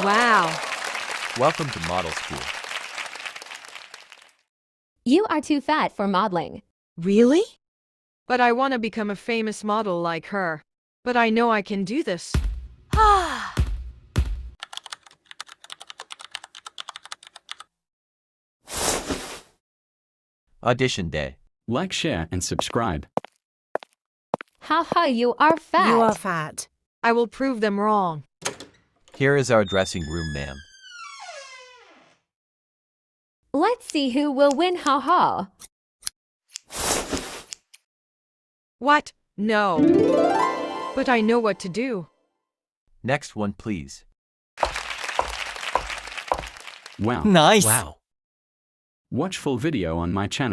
Wow. Welcome to model school. You are too fat for modeling. Really? But I want to become a famous model like her. But I know I can do this. Ah. Audition day. Like, share, and subscribe. Haha, you are fat. You are fat. I will prove them wrong. Here is our dressing room, ma'am. Let's see who will win, haha. What? No. But I know what to do. Next one, please. Wow. Nice. Wow. Watch full video on my channel.